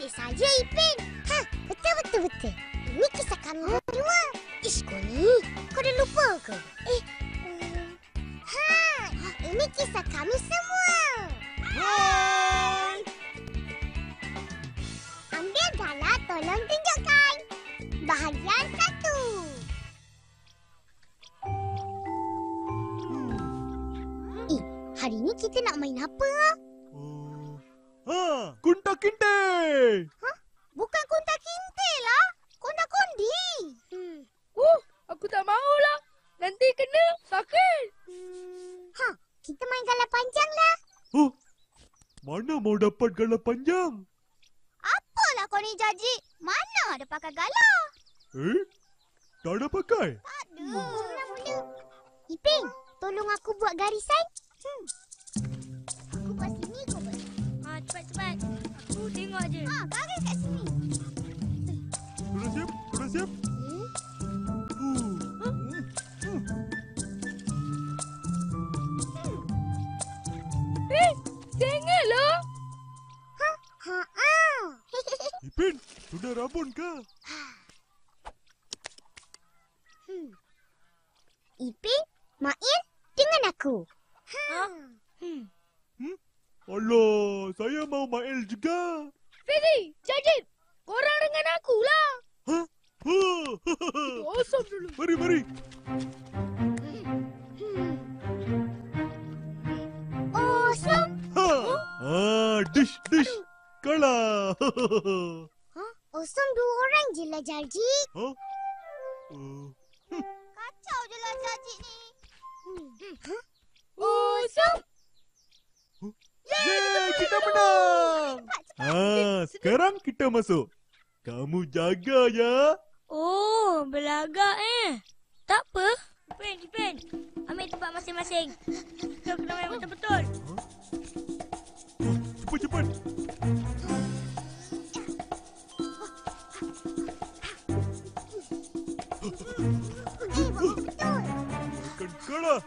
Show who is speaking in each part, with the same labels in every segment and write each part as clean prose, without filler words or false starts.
Speaker 1: Pandai saja, Ipin. Betul. Ini kisah kami berdua. Ish, kau ni. Kau dah lupa ke? Ini kisah kami semua.
Speaker 2: Hai!
Speaker 1: Ambil galah, tolong tunjukkan. Bahagian 1. Hari ni kita nak main apa?
Speaker 2: Kunta-kinte!
Speaker 1: Bukan kunta-kinte lah. Konda-kondi.
Speaker 3: Aku tak maulah. Nanti kena sakit.
Speaker 1: Kita main galah panjang lah.
Speaker 2: Mana mau dapat galah panjang?
Speaker 1: Apalah kau ni, Jaji? Mana ada pakai galah?
Speaker 2: Tak ada pakai?
Speaker 1: Tak ada. Mula-mula. Ipin, tolong aku buat garisan. Aku buat sini, kau buat sini.
Speaker 3: Cepat. Aku tengok je.
Speaker 1: Garis kat sini.
Speaker 2: Sudah siap?
Speaker 3: Tengok lah.
Speaker 2: Ipin, sudah rabun ke?
Speaker 1: Ipin, main dengan aku.
Speaker 2: Alah, saya mau main juga.
Speaker 3: Fizi, Jajib, korang dengan aku lah. Awesome dulu.
Speaker 2: Mari.
Speaker 1: Awesome.
Speaker 2: Dish. Kalah.
Speaker 1: Awesome 2 orang je lah, Jaji. Kacau je lah Jaji ni.
Speaker 3: Awesome.
Speaker 2: Yeay, kita menang. Sekarang kita masuk. Kamu jaga ya.
Speaker 3: Oh, belagak Tak apa. Ipin. Ambil tempat masing-masing. Kita kena main betul-betul.
Speaker 2: Cepat.
Speaker 1: Bagus betul.
Speaker 2: Bukan kalah.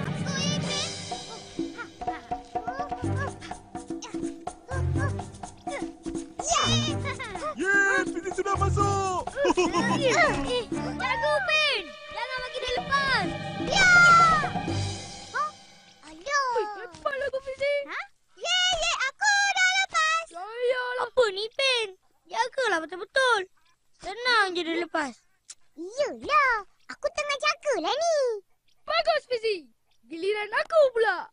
Speaker 1: Aku Ipin.
Speaker 2: Yeay, Fizi sudah masuk.
Speaker 3: Jaga, Ipin. Jangan bagi dia lepas.
Speaker 1: Ya! Aduh.
Speaker 3: Cepatlah kau, Fizi.
Speaker 1: Yeay, aku dah lepas.
Speaker 3: Sayalah. Apa ni, Ipin? Jagalah betul-betul. Senang je dia lepas.
Speaker 1: Iyalah, aku tengah jagalah ni.
Speaker 3: Bagus, Fizi. Giliran aku pula.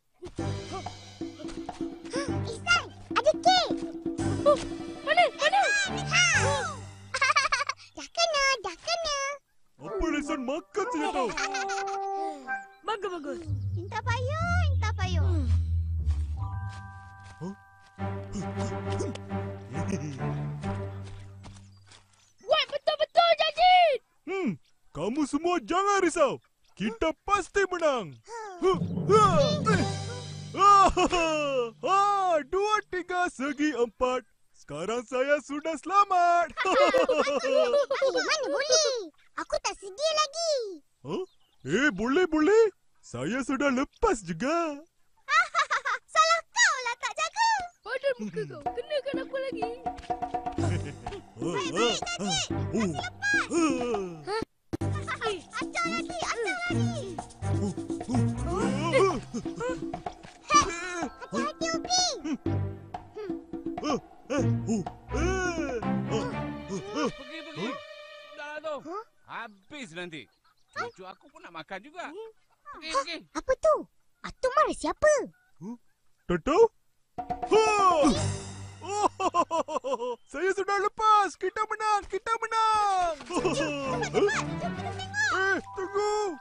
Speaker 1: Ihsan, ada kek.
Speaker 3: Mana?
Speaker 1: Dah kena.
Speaker 2: Apa lesan makan saja tahu.
Speaker 3: Bagus.
Speaker 1: Minta payung.
Speaker 3: Buat betul-betul, Jajid.
Speaker 2: Kamu semua jangan risau. Kita pasti menang. 2, 3 segi 4. Sekarang saya sudah selamat.
Speaker 1: Mana boleh? Aku tak sedia lagi.
Speaker 2: Boleh. Saya sudah lepas juga.
Speaker 1: Salah kau lah tak jaga.
Speaker 3: Padan muka kau. Kenakan aku lagi.
Speaker 1: Baik, Cacik. Acah lagi. Hati-hati, Upi.
Speaker 4: Pergi. Dah tu. Habis nanti. Cucu aku pun nak makan juga. Pergi.
Speaker 1: Apa tu? Atuk marah siapa?
Speaker 2: Tak tahu? Saya sudah lepas. Kita menang. Tunggu.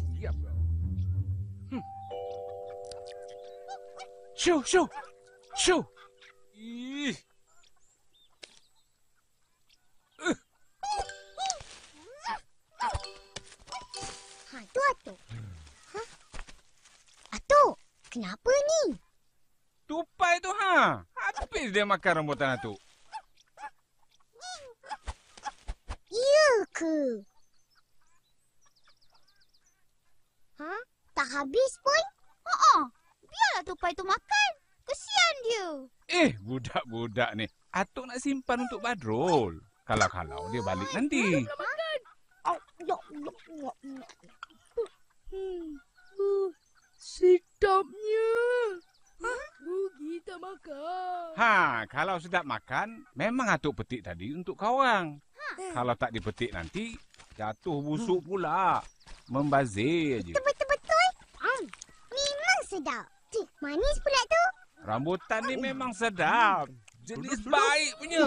Speaker 4: Siap kau. Shoo.
Speaker 1: Tu Atuk. Atuk, kenapa ni?
Speaker 4: Tupai tu habis dia makan rambutan tu.
Speaker 1: Ya ke? habis pun.
Speaker 5: Biarlah tupai tu makan. Kesian dia.
Speaker 4: Budak-budak ni. Atuk nak simpan untuk Badrul. Kalau-kalau dia balik nanti.
Speaker 3: Sedapnya. Kita makan.
Speaker 4: Kalau sedap makan, memang atuk petik tadi untuk kawang. Kalau tak dipetik nanti, jatuh busuk pula. Membazir je.
Speaker 1: Betul-betul. Memang sedap. Manis pula tu.
Speaker 4: Rambutan ni memang sedap. Jenis baik punya.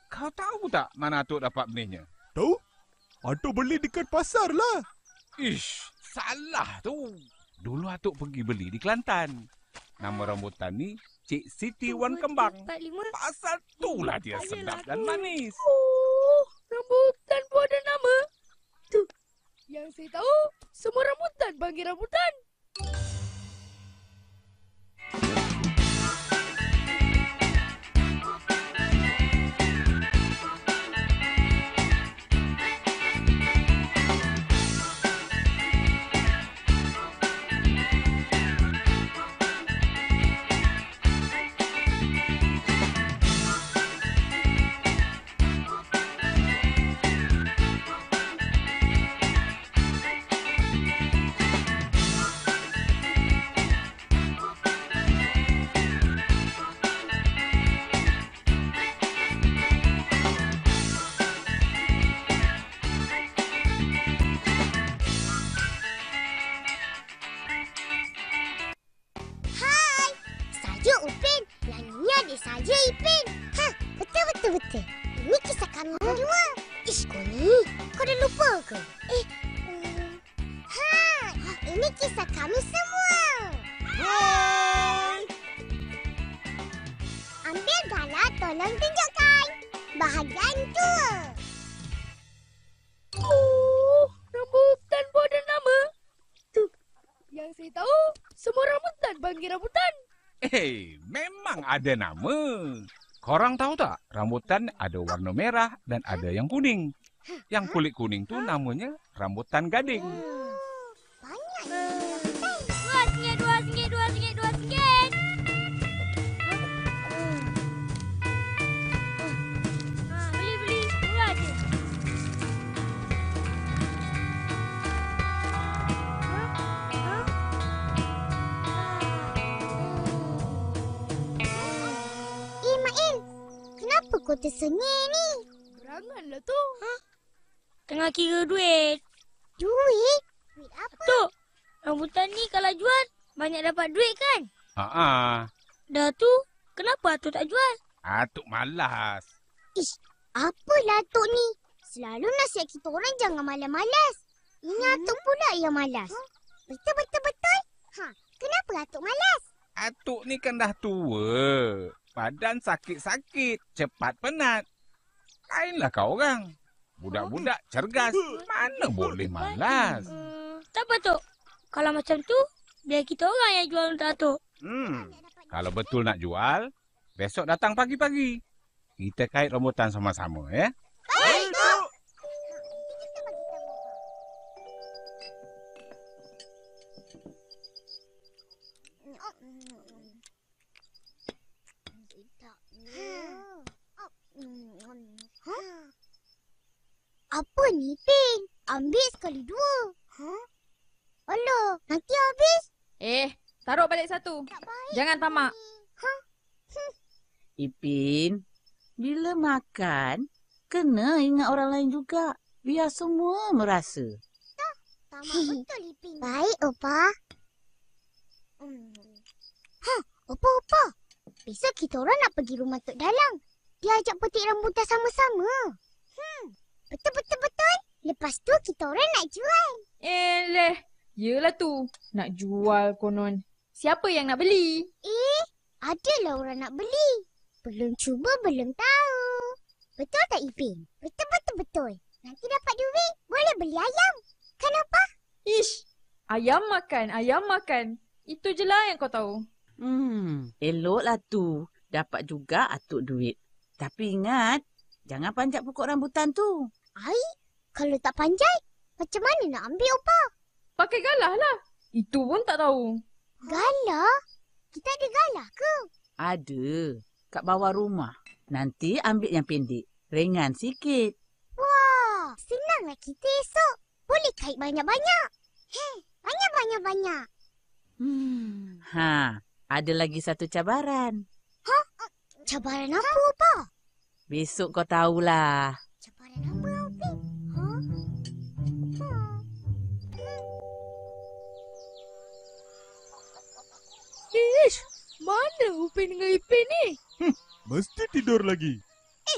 Speaker 4: Kau tahu tak mana atuk dapat benihnya?
Speaker 2: Tahu? Atuk beli dekat pasar lah.
Speaker 4: Ish, salah tu. Dulu atuk pergi beli di Kelantan. Nama rambutan ni Cik Siti Wan Kembang.
Speaker 3: 45.
Speaker 4: Pasal itulah dia sedap dan manis.
Speaker 3: Rambutan pun ada nama. Tuh, yang saya tahu, semua rambutan panggil rambutan.
Speaker 1: Saja Upin. Yang ni adik saja Ipin. Betul. Ini kisah kami berdua. Ish, kau ni. Kau dah lupa ke? Ini kisah kami semua.
Speaker 2: Hai.
Speaker 1: Ambil galah, tolong tunjukkan. Bahagian 2.
Speaker 3: Rambutan pun ada nama. Tuh, yang saya tahu, semua rambutan panggil rambutan.
Speaker 4: Memang ada nama. Korang tahu tak? Rambutan ada warna merah dan ada yang kuning. Yang kulit kuning tu namanya rambutan gading.
Speaker 1: Banyak.
Speaker 3: RM2. Beli. Murah je.
Speaker 1: Mail, kenapa kau tersengih ni?
Speaker 3: Beranganlah tu. Tengah kira duit.
Speaker 1: Duit? Duit apa?
Speaker 3: Tok, rambutan ni kalau jual, banyak dapat duit kan? Dah tu, kenapa Atuk tak jual?
Speaker 4: Atuk malas.
Speaker 1: Ish, apalah Atuk ni? Selalu nasihat kita orang jangan malas-malas. Ini Atuk pula yang malas. Betul. Kenapa Atuk malas?
Speaker 4: Atuk ni kan dah tua. Badan sakit-sakit, cepat penat. Lainlah kau orang. Budak-budak cergas, mana boleh malas.
Speaker 3: Tak apa, Tok. Kalau macam tu, biar kita orang yang jual untuk Atuk.
Speaker 4: Kalau betul nak jual, besok datang pagi-pagi. Kita kait rambutan sama-sama, ya?
Speaker 1: Baik, Tok. Apa ni, Pin? Ambil sekali 2. Alah, nanti habis.
Speaker 5: Taruh balik satu.
Speaker 1: Tak baik.
Speaker 5: Jangan tamak.
Speaker 6: Ipin, bila makan, kena ingat orang lain juga. Biar semua merasa.
Speaker 1: Tamak betul, Ipin. Baik, Opa. Opa. Besok kita orang nak pergi rumah Tok Dalang. Dia ajak petik rambutan sama-sama. Betul. Lepas tu kita orang nak jual.
Speaker 5: Yelah tu. Nak jual konon. Siapa yang nak beli?
Speaker 1: Adalah orang nak beli. Belum cuba, belum tahu. Betul tak, Ipin? Betul. Nanti dapat duit, boleh beli ayam. Kenapa?
Speaker 5: Ish. Ayam makan. Itu je lah yang kau tahu.
Speaker 6: Eloklah tu. Dapat juga Atuk duit. Tapi ingat, jangan panjat pokok rambutan tu.
Speaker 1: Kalau tak panjat, macam mana nak ambil, Opa?
Speaker 5: Pakai galah lah. Itu pun tak tahu.
Speaker 1: Gala? Kita ada gala ke?
Speaker 6: Ada. Kat bawah rumah. Nanti ambil yang pendek. Ringan sikit.
Speaker 1: Wah, senanglah kita esok. Boleh kait banyak-banyak. Banyak-banyak-banyak.
Speaker 6: Ada lagi satu cabaran.
Speaker 1: Cabaran apa?
Speaker 6: Besok kau tahulah.
Speaker 1: Cabaran apa, Upin?
Speaker 3: Ish, mana Upin dengan Ipin ni?
Speaker 2: Mesti tidur lagi.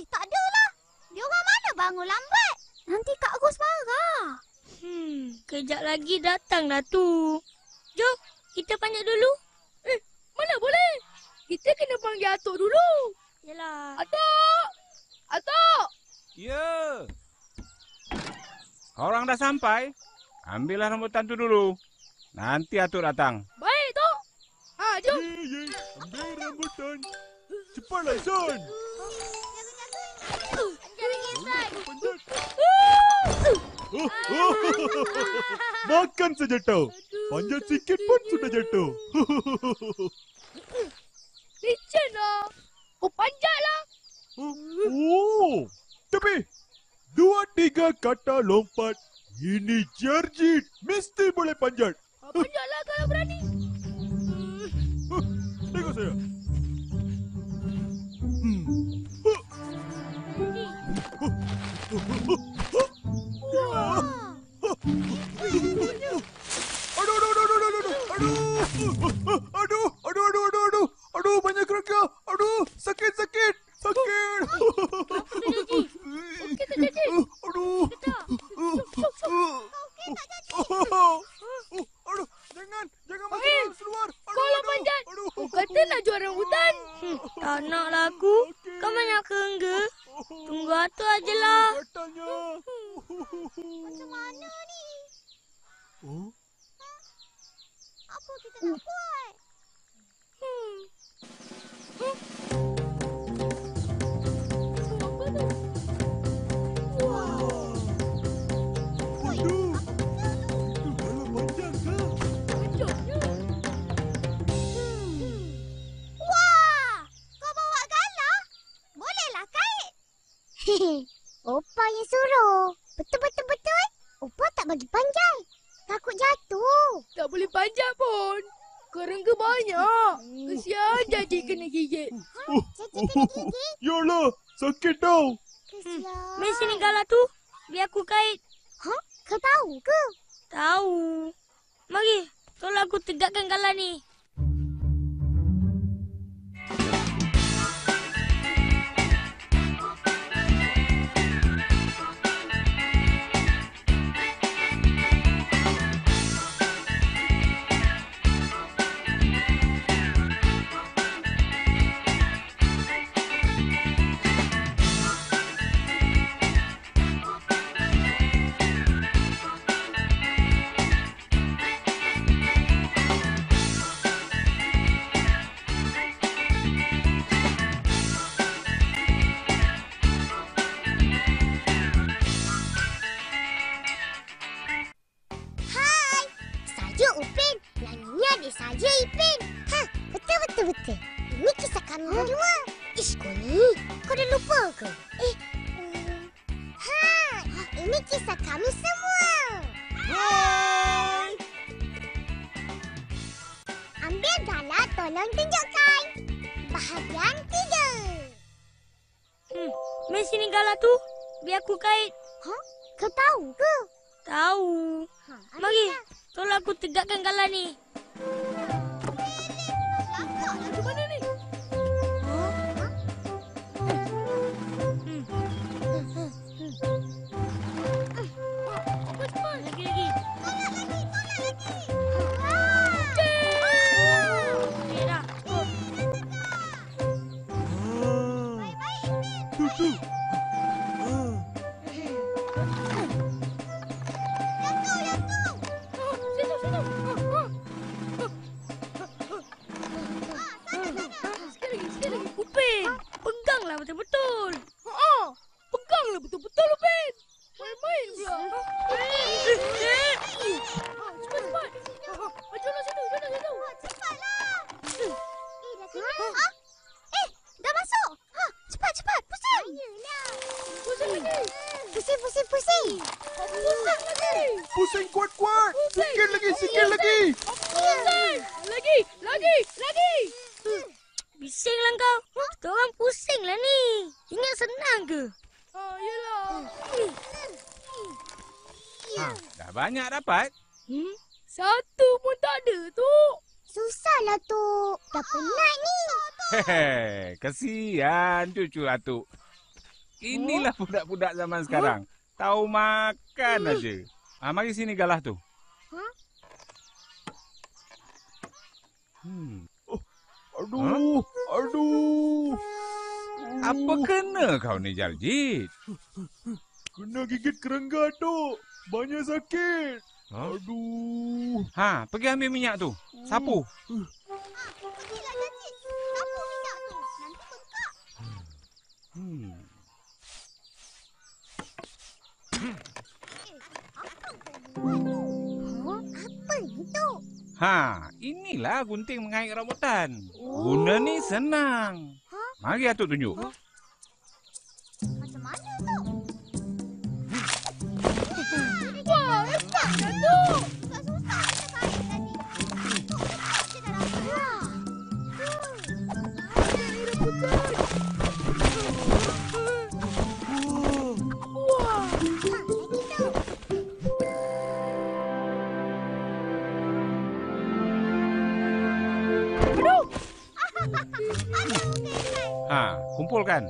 Speaker 1: Tak adalah. Dia orang mana bangun lambat? Nanti Kak Ros marah.
Speaker 3: Kejap lagi datang dah tu. Jom, kita panjat dulu.
Speaker 5: Mana boleh? Kita kena panggil Atuk dulu.
Speaker 3: Yalah.
Speaker 5: Atuk! Atuk!
Speaker 4: Ya. Korang dah sampai? Ambillah rambutan tu dulu. Nanti Atuk datang.
Speaker 5: Baik, Tok. Jom.
Speaker 2: Ye, ambil rambutan. Cepatlah, Son. Panjat. Makan saja tau. Panjat sikit pun sudah jatuh.
Speaker 5: Licin lah. Kau panjatlah.
Speaker 2: Oh, tapi 2-3 kata lompat. Ini Jarjit. Mesti boleh panjat.
Speaker 5: Panjatlah kalau berani.
Speaker 2: Tengok saya. Aduh, banyak kerangka. Aduh, sakit. Aduh. Aduh, jangan masuk keluar.
Speaker 5: Kalau panjat. Kau kata nak jual rambutan.
Speaker 3: Tak naklah aku. Kau banyak kerengga. Tunggu Atuk ajalah.
Speaker 2: Katanya.
Speaker 1: Macam mana ni?
Speaker 2: Oh,
Speaker 1: Apa kita nak buat?
Speaker 2: aduh. Itu dalam panjang ke?
Speaker 1: Wah! Kau bawa gala? Bolehlah kait. Opa yang suruh. Betul. Opa tak bagi panjat. Takut jatuh.
Speaker 5: Tak boleh panjat pun. Kerengga banyak. Kesian jadi kena gigit.
Speaker 1: Jadi kena gigit.
Speaker 2: Yalah, sakit tau.
Speaker 1: Kesian.
Speaker 3: Mari sini gala tu. Biar aku kait.
Speaker 1: Kau tahu ke?
Speaker 3: Tahu. Mari, tolong aku tegakkan gala ni.
Speaker 1: Saja Upin. Yang ni adik saja Ipin. Betul. Ini kisah kami berdua. Ish, kau ni. Kau dah lupa ke? Ini kisah kami semua.
Speaker 2: Hai.
Speaker 1: Ambil gala, tolong tunjukkan. Bahagian 3.
Speaker 3: Mari sini gala tu. Biar aku kait.
Speaker 1: Kau tahu ke?
Speaker 3: Tahu.
Speaker 1: Ambil
Speaker 3: Mari,
Speaker 1: lah.
Speaker 3: tolong aku tegakkan gala ni.
Speaker 5: Macam mana ni?
Speaker 3: Lagi.
Speaker 1: Tolak lagi.
Speaker 3: Okey dah. Cukup.
Speaker 2: Tu.
Speaker 5: Sikit lagi.
Speaker 3: Upin, peganglah betul-betul.
Speaker 5: Peganglah betul-betul, Upin. Main-main pula. Cepat.
Speaker 2: Pusing kuat-kuat. Sikit lagi, sikit lagi.
Speaker 5: Lagi.
Speaker 3: Bisinglah kau. Kita orang pusinglah ni. Ingat senang ke?
Speaker 5: Yelah.
Speaker 4: Dah banyak dapat.
Speaker 5: Satu pun tak ada, tu.
Speaker 1: Susahlah, Tok. Dah penat ni.
Speaker 4: Hehe, kesian cucu Atuk. Inilah budak-budak zaman sekarang. Tahu makan aja. Mari sini galah tu.
Speaker 2: Aduh.
Speaker 4: Apa kena kau ni, Jaljit?
Speaker 2: Kena gigit kerengga, Tok. Banyak sakit. Aduh.
Speaker 4: Pergi ambil minyak tu. Sapu.
Speaker 1: Pergilah, Janji. Sapu minyak tu. Nanti bengkak. Apa itu?
Speaker 4: Inilah gunting mengait rambutan. Guna ni senang. Mari Atuk tunjuk.
Speaker 1: Macam mana tu?
Speaker 5: Wah, hebatlah tu.
Speaker 1: Susah-susah kita tarik tadi. Cepat je dah dapat.
Speaker 4: Kumpulkan.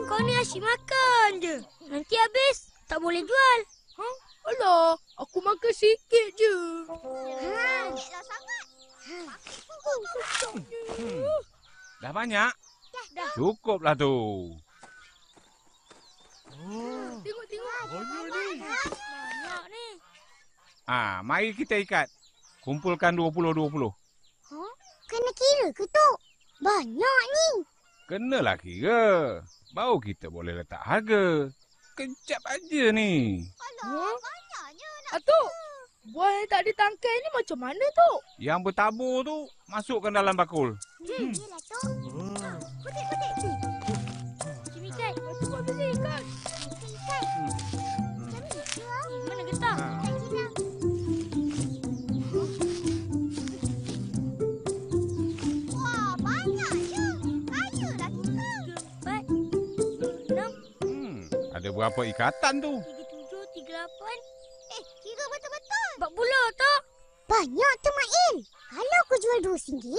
Speaker 3: Kau ni asyik makan je. Nanti habis, tak boleh jual.
Speaker 5: Alah, aku makan sikit je.
Speaker 1: Sikitlah sangat.
Speaker 4: Dah banyak? Dah. Cukuplah tu.
Speaker 5: Tengok.
Speaker 2: Banyak ni.
Speaker 3: Banyak ni.
Speaker 4: Mari kita ikat. Kumpulkan 20-20.
Speaker 1: Kena kira ke, Tok? Banyak ni.
Speaker 4: Kenalah kira. Baru kita boleh letak harga. Kejap aja ni.
Speaker 1: Alah, banyaknya nak.
Speaker 5: Atuk, buah yang tak ada tangkai ni macam mana, Tok?
Speaker 4: Yang bertabur tu, masukkan dalam bakul.
Speaker 1: Yelah, Tok. Petik.
Speaker 3: Macam ikat.
Speaker 5: Cepat beli ikan.
Speaker 1: Ikat. Macam ni ke?
Speaker 3: Mana getah?
Speaker 1: Ikat Cina. Wah, banyaknya. Kayalah kita.
Speaker 3: 4, 6,
Speaker 4: Ada berapa ikatan tu?
Speaker 3: 37, 38.
Speaker 1: Kira betul-betul.
Speaker 3: 40 tak?
Speaker 1: Banyak tu, Mail. Kalau aku jual RM2,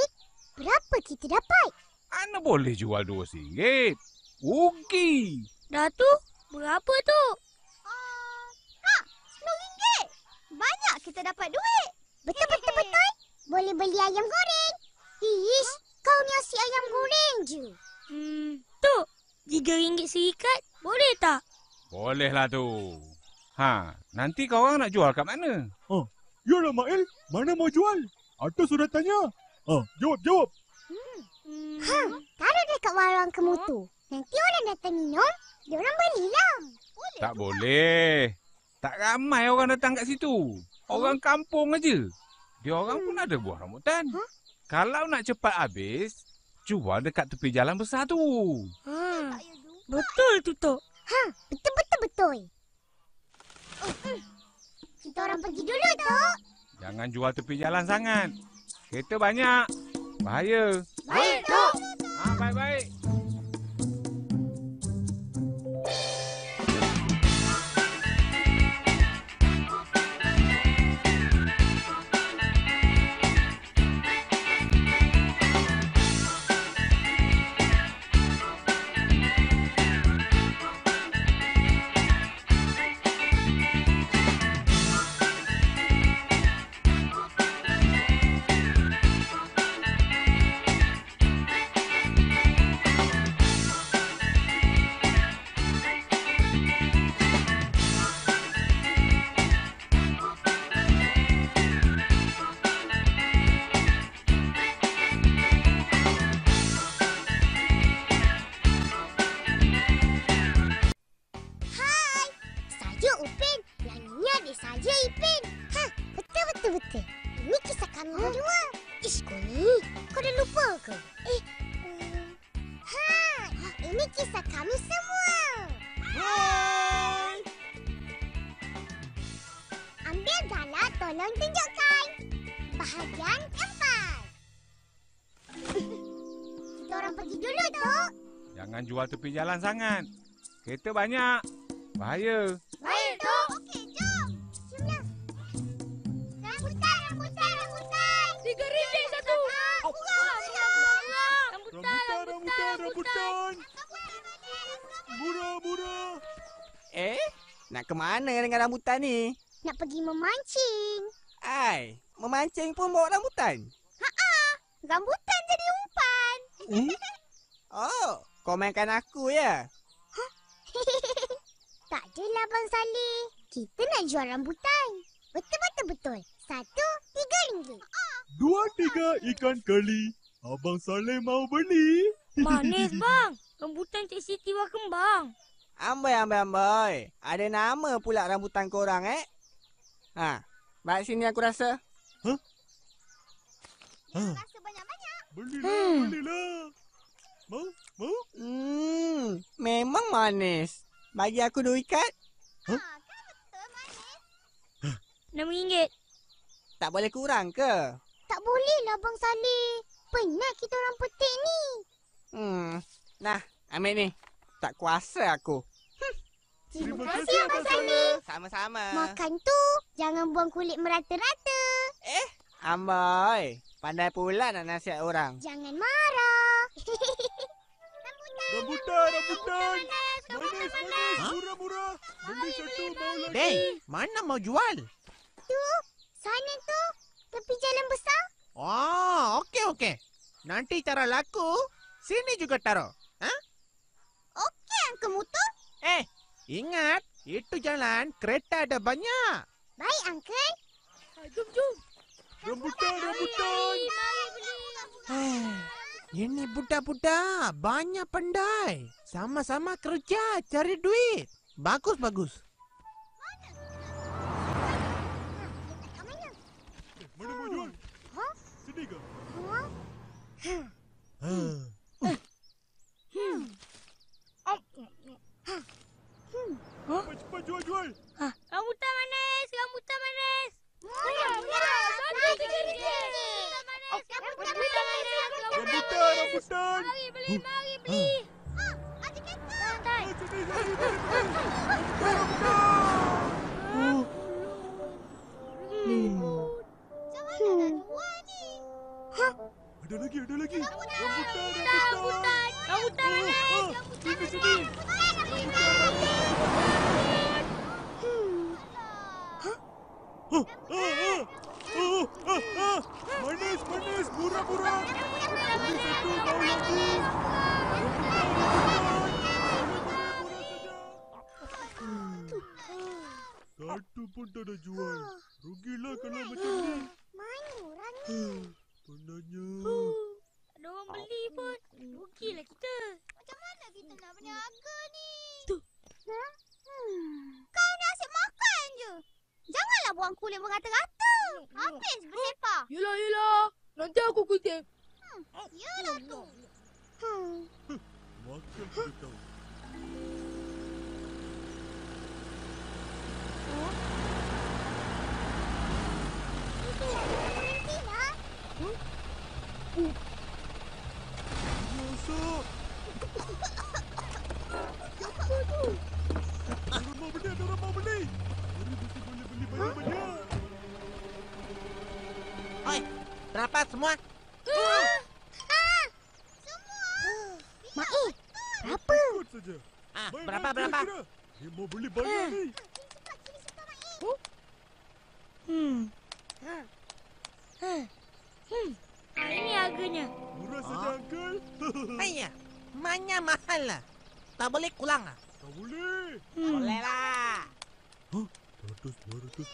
Speaker 1: berapa kita dapat?
Speaker 4: Mana boleh jual RM2? Rugi.
Speaker 3: Dah tu, berapa tu?
Speaker 1: RM10. Banyak kita dapat duit. Betul. Boleh beli ayam goreng. Ish, kau ni asyik ayam goreng je.
Speaker 3: Tu, RM3 seikat, boleh tak?
Speaker 4: Bolehlah tu. Nanti kau orang nak jual kat mana?
Speaker 2: Yalah, Mail. Mana mau jual? Atuk sudah tanya. Jawab.
Speaker 1: Taruh dekat warung kemutu. Nanti orang datang minum, diorang belilah. Boleh.
Speaker 4: Tak boleh. Tak ramai orang datang kat situ. Orang kampung aja. Dia orang pun ada buah rambutan. Kalau nak cepat habis, jual dekat tepi jalan besar tu.
Speaker 1: Tak ya juga.
Speaker 3: Betul tu, Tok.
Speaker 1: Betul. Kita orang pergi dulu, Tok.
Speaker 4: Jangan jual tepi jalan sangat. Kereta banyak. Bahaya.
Speaker 1: Baik, Tok.
Speaker 4: Baik-baik.
Speaker 1: Manis saja, Ipin. Betul. Ini kisah kami berdua. Ish, kau ni. Kau dah lupa ke? Ini kisah kami semua.
Speaker 2: Hai!
Speaker 1: Ambil galah, tolong tunjukkan. Bahagian 4. Kita orang pergi dulu, Tok.
Speaker 4: Jangan jual tepi jalan sangat. Kereta banyak. Bahaya.
Speaker 1: Baik, Tok. Okey, jom. Jomlah. Rambutan.
Speaker 3: 3 ringgit satu.
Speaker 2: Rambutan. Murah.
Speaker 7: Nak ke mana dengan rambutan ni?
Speaker 1: Nak pergi memancing.
Speaker 7: Ai, memancing pun bawa rambutan?
Speaker 1: Rambutan jadi umpan.
Speaker 7: Oh, kau mainkan aku ya?
Speaker 1: Tak adalah, Abang Saleh. Kita nak jual rambutan. Betul. 1, 3 ringgit.
Speaker 2: 2, 3 ikan keli. Abang Saleh mau beli.
Speaker 3: Manis bang. Rambutan Cik Siti buah kembang.
Speaker 7: Amboi. Ada nama pula rambutan korang baik sini aku rasa.
Speaker 1: Rasa banyak-banyak.
Speaker 2: Belilah. Mau?
Speaker 7: Memang manis. Bagi aku 2 ikat.
Speaker 1: Kan betul manis.
Speaker 3: RM6.
Speaker 7: Tak boleh kurang ke?
Speaker 1: Tak boleh lah, Abang Saleh. Penat kita orang petik ni.
Speaker 7: Nah, ambil ni. Tak kuasa aku.
Speaker 1: Terima kasih, Abang Saleh.
Speaker 7: Sama-sama.
Speaker 1: Makan tu, jangan buang kulit merata-rata.
Speaker 7: Amboi, pandai pula nak nasihat orang.
Speaker 1: Jangan marah.
Speaker 2: Rambutan. Manis. Murah. Beli satu, mau lagi.
Speaker 8: Dek, mana mau jual?
Speaker 1: Tu, sana tu. Tepi jalan besar.
Speaker 8: Oh, okey. Nanti cara laku, sini juga taruh.
Speaker 1: Okey, Uncle Mutu.
Speaker 8: Ingat, itu jalan kereta ada banyak.
Speaker 1: Baik, Uncle.
Speaker 3: Jom.
Speaker 2: Rambutan.
Speaker 3: Mari beli.
Speaker 8: Ini budak-budak banyak pandai. Sama-sama kerja cari duit. Bagus.
Speaker 2: Mana mau jual? Sini ke? Cepat jual.
Speaker 3: Rambutan manis.
Speaker 1: Murah.
Speaker 3: Satu RM3. Rambutan manis.
Speaker 2: Rambutan.
Speaker 3: Mari beli.
Speaker 1: Ada kereta.
Speaker 3: Santai.
Speaker 1: Macam mana nak jual ni?
Speaker 2: Ada lagi.
Speaker 3: Rambutan manis.
Speaker 2: Sini. Manis. Murah. Beli satu, mau lagi. Satu pun tak ada jual. Rugilah kalau macam ni.
Speaker 1: Mana orang ni?
Speaker 2: Penanya.
Speaker 3: Tak ada orang beli pun. Rugilah kita.
Speaker 1: Macam mana kita nak berniaga ni?
Speaker 3: Tu.
Speaker 1: Kau nak asyik makan je. Janganlah buang kulit berkata-kata. Habis bersepah.
Speaker 5: Yelah. Nanti aku kutip.
Speaker 1: Yalah tu.
Speaker 2: Makan kita tahu.
Speaker 1: Berhentilah.
Speaker 2: Masuk.
Speaker 1: Apa tu?
Speaker 2: Orang mau beli. Mari mesti boleh beli banyak-banyak.
Speaker 8: Oi, berapa semua?
Speaker 1: Maif, berapa?
Speaker 2: Ikut saja.
Speaker 8: Berapa?
Speaker 2: Dia mau beli banyak ni.
Speaker 3: Ini harganya.
Speaker 2: Murah saja, Uncle.
Speaker 8: Ayah, mana mahal lah. Tak boleh kurang lah.
Speaker 2: Tak boleh.
Speaker 8: Boleh lah.
Speaker 2: 100, 200.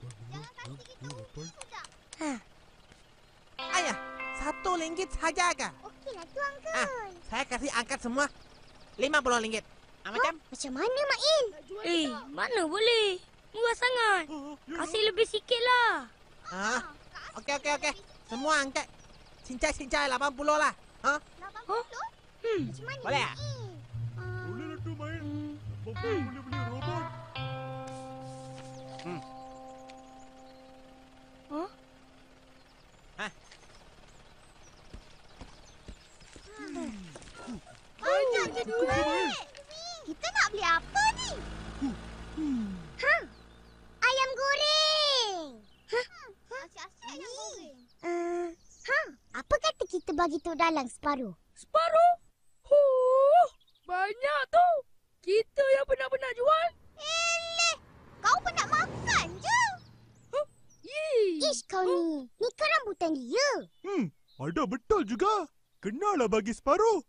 Speaker 1: Jangan kasih kita untung sudah.
Speaker 8: Ayah, RM1 saja kah?
Speaker 1: Okeylah tu, Uncle.
Speaker 8: Saya kasih angkat semua RM50. Macam?
Speaker 1: Macam mana, Mail?
Speaker 3: Mana boleh? Murah Mat. Kasih lebih sikit lah.
Speaker 8: Okey. Semua angkat. Cincai 80 lah.
Speaker 1: 80? Macam mana
Speaker 8: Boleh
Speaker 1: ni?
Speaker 8: tak?
Speaker 2: Boleh lah tu main. Boleh beli robot.
Speaker 1: Banyak je duit. Kita nak beli apa ni? Ayam goreng. Asyik-asyik ayam goreng. Apa kata kita bagi Tok Dalang separuh?
Speaker 5: Separuh? Banyak tu. Kita yang benar-benar jual.
Speaker 1: Eleh, kau pun nak makan je. Ish kau ni. Ni kan rambutan dia.
Speaker 2: Ada betul juga. Kenalah bagi separuh.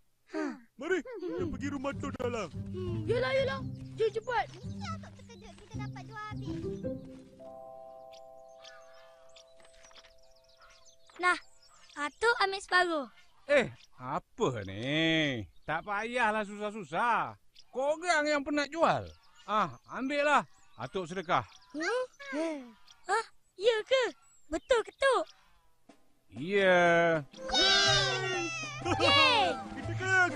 Speaker 2: Mari, kita pergi rumah Tok Dalang.
Speaker 5: Yelah. Jom cepat.
Speaker 1: Mesti atuk terkejut kita dapat jual habis.
Speaker 3: Nah, Atuk ambil separuh.
Speaker 4: Apa ni? Tak payahlah susah-susah. Korang yang penat jual. Ambil lah. Atuk sedekah.
Speaker 3: Ya ke? Betul ke, Tok?
Speaker 4: Ya.
Speaker 3: Yeay!
Speaker 2: Kita kan.